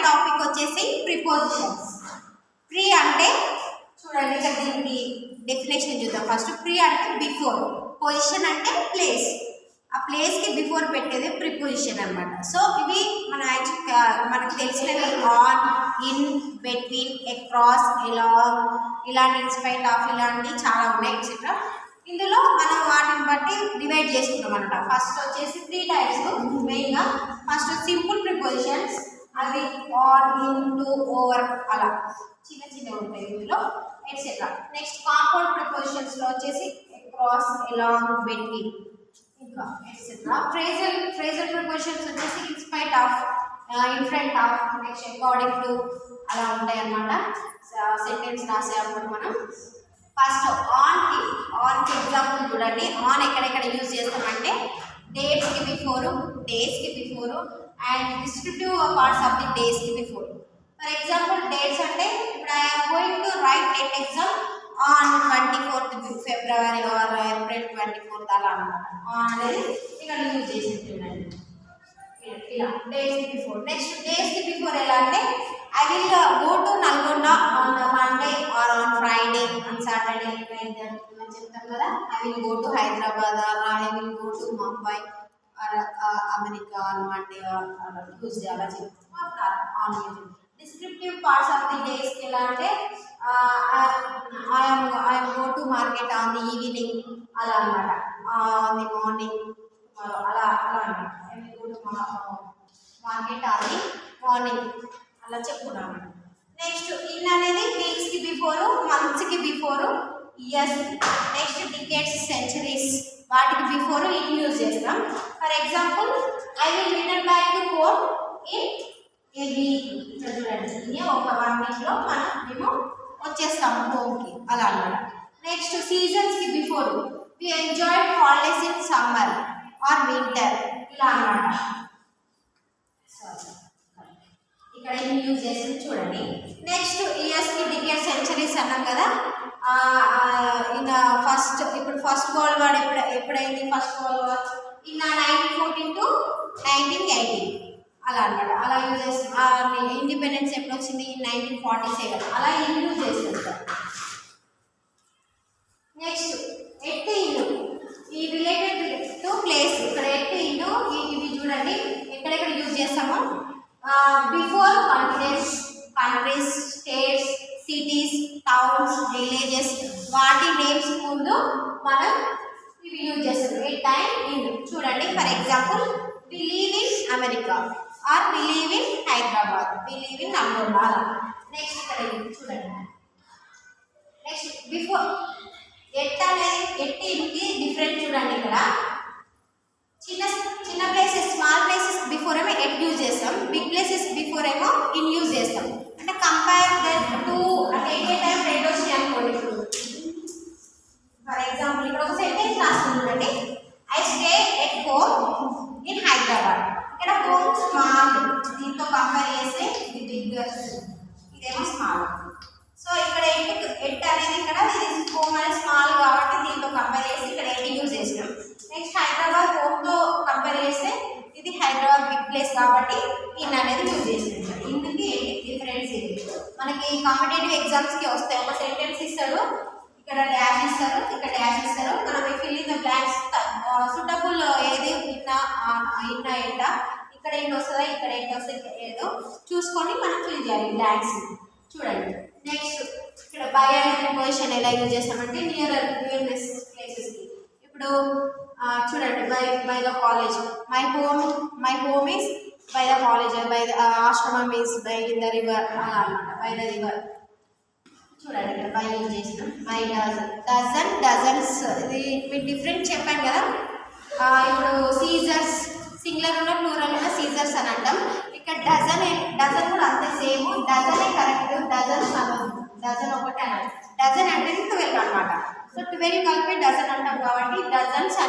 Topic వచ్చేసి prepositions. Pre అంటే చూడండి, ఇక్కడ దీనికి డెఫినేషన్ చూద్దాం. ఫస్ట్ ప్రీ అంటే బిఫోర్, పొజిషన్ అంటే ప్లేస్, ఆ ప్లేస్కి బిఫోర్ పెట్టేది ప్రిపోజిషన్ అనమాట. సో ఇవి మనకు తెలిసినవి on, in, between, across, along, ఇలాంటి, ఇన్స్పైట్ ఆఫ్, ఇలాంటివి చాలా ఉన్నాయి ఎక్సెట్రా. ఇందులో మనం వాటిని బట్టి డివైడ్ చేసుకుంటాం అనమాట. ఫస్ట్ వచ్చేసి 3 టైప్స్ మెయిన్గా. ఫస్ట్ సింపుల్ ప్రిపోజిషన్స్, అవి ఆన్, ఇన్, టు, ఓవర్, అలా చిన్న చిన్నవి ఉంటాయి ఇందులో ఎట్సెట్రా. నెక్స్ట్ కాంపౌండ్ ప్రిపోజిషన్స్లో వచ్చేసి అక్రాస్, అలాంగ్, బిట్వీన్, ఇంకా ఎట్సెట్రా. ఫ్రేజల్ ప్రిపోజిషన్స్ వచ్చేసి in spite of, in front of, next according to, అలా ఉంటాయి అన్నమాట. సెంటెన్స్ రాసేటప్పుడు మనం ఫస్ట్ ఆన్కి ఎగ్జాంపుల్ చూడండి. ఆన్ ఎక్కడెక్కడ యూజ్ చేస్తామంటే డేట్స్కి బిఫోరు, డేస్కి before, and descriptive parts of the డేస్కి బిఫోర్. ఫర్ ఎగ్జాంపుల్ డేట్స్ అంటే ఇప్పుడు I'm going to write NET exam on 24th February or April 24th అలా అనమాట. ఆన్ అనేది ఇక్కడ యూజ్ చేసి చూడండి ఇలా డేస్కి బిఫోర్. నెక్స్ట్ డేస్కి బిఫోర్ ఎలా అంటే I will go to Nalgonda on Monday or on Friday, on Saturday like that అని చెప్తాం కదా. I will go to Hyderabad or I will go to Mumbai or America on Monday or Tuesday అలా చెప్తాం on. Descriptive parts of the డేస్కి ఎలా అంటే I'm go to market on the evening అలా అనమాట. ఆన్ ది మార్నింగ్ అలా అనమాట. I will go to market on the morning అలా చెప్పుకున్నాము. నెక్స్ట్ ఇన్ అనేది వీక్స్కి బిఫోరు, మంత్స్కి before, years, next decades, centuries వాటికి బిఫోరు ఇన్ యూజ్ చేస్తాం. For example I will return back to home in a week. చూడండి ఒక 1 వీక్లో మేము వచ్చేస్తాము హోమ్కి అలా అన్నమాట. నెక్స్ట్ సీజన్స్కి before we enjoy holidays in summer or winter ఇలా అన్నమాట. ఇక్కడ ఏం యూజ్ చేసింది చూడండి. నెక్స్ట్ ఇయర్స్కి డికేట్, సెంచరీస్ అన్నాం కదా. ఇంకా ఇప్పుడు ఫస్ట్ వరల్డ్ వార్ ఎప్పుడైంది? First world war in 1914 to 1918 అలా అనమాట. అలా యూజ్ చేస్తాం. ఇండిపెండెన్స్ ఎప్పుడు వచ్చింది? 1947 అలా యూజ్ చేస్తాం. నెక్స్ట్ ఎట్ ఇల్లు, ఈ రిలేటెడ్ టు ప్లేస్. ఇక్కడ ఎట్ ఇల్లు ఇవి చూడండి ఎక్కడెక్కడ యూజ్ చేస్తామో. Before countries, states, cities, towns, villages వాటి నేమ్స్ ముందు మనం ఇవి యూజ్ చేస్తాం. ఎట్ అండ్ ఇన్ చూడండి. For example we live in America or we live in Hyderabad, we live in Nalgonda. Next ఇక్కడ చూడండి. నెక్స్ట్ బిఫోర్ ఎట్ అనేది ఎట్ ఇన్కి డిఫరెంట్ చూడండి. ఇక్కడ చిన్న ప్లేసెస్, స్మాల్ ప్లేసెస్ బిఫోర్ ఏమో ఎట్ యూజ్ చేస్తాం, బిగ్ ప్లేసెస్ బిఫోర్ ఏమో ఇన్ యూజ్ చేస్తాం. అంటే కంపేర్ దట్ టు అంటే ఏ టైం రెండు వచ్చినాయి అనుకోండి. ఫర్ ఎగ్జాంపుల్ ఇక్కడ ఒక సెంటెన్స్ రాస్తుంది చూడండి. I stay at home in Hyderabad. ఇక్కడ హోమ్ స్మాల్, దీంతో కంపేర్ చేస్తే ఇది బిగ్, ఇదేమో స్మాల్. సో ఇక్కడ ఎట్ అనేది ఇక్కడ ఇది హోమ్ అనేది స్మాల్ కాబట్టి దీంతో కంపేర్ చేసి ఇక్కడ ఎట్ యూజ్ చేసినాం. నెక్స్ట్ హైదరాబాద్ హోమ్తో కంపేర్ చేస్తే ఇది హైదరాబాద్ బిగ్ ప్లేస్ కాబట్టి ఇన్ అనేది యూజ్ చేసినాం. ఇందుకి డిఫరెన్స్ ఇది. మనకి కాంపిటేటివ్ ఎగ్జామ్స్కి వస్తే ఒక సెంటెన్స్ ఇస్తాడు, ఇక్కడ డాష్ ఇస్తారు, ఇక్కడ డాష్ ఇస్తారు. మనం fill in the blanks suitable ఏది ఇన్నా ఏంట, ఇక్కడ ఏంటి వస్తుందా, ఇక్కడ ఏంటి వస్తుంది, ఇక్కడ ఏదో చూసుకొని మనం ఫిల్ చేయాలి బ్లాంక్స్. చూడండి. నెక్స్ట్ ఇక్కడ బై అనే ప్రిపోజిషన్ ఎలా యూజ్ చేస్తామంటే నియర్నెస్ ప్లేసెస్కి. ఇప్పుడు చూడండి by the college, my home is by the college, by the ఆశ్రమం ఈస్ బై ద రివర్ అలా అనమాట. బై ద రివర్ చూడండి ఇక్కడ బై యూజ్ చేసినాం. బై డజన్స్ ఇది మీకు డిఫరెంట్ చెప్పాను కదా. ఇప్పుడు సీజర్స్ సింగులర్ ఉన్న ప్లూరల్ ఉన్న సీజర్స్ అని అంటాం. ఇక్కడ డజన్ కూడా అంతే సేమ్. డజనే కరెక్ట్, డజన్ ఒకటే అన్నమాట. డజన్ అంటే 12 అనమాట. సో 12 కలిపి డజన్ అంటాం కాబట్టి డజన్స్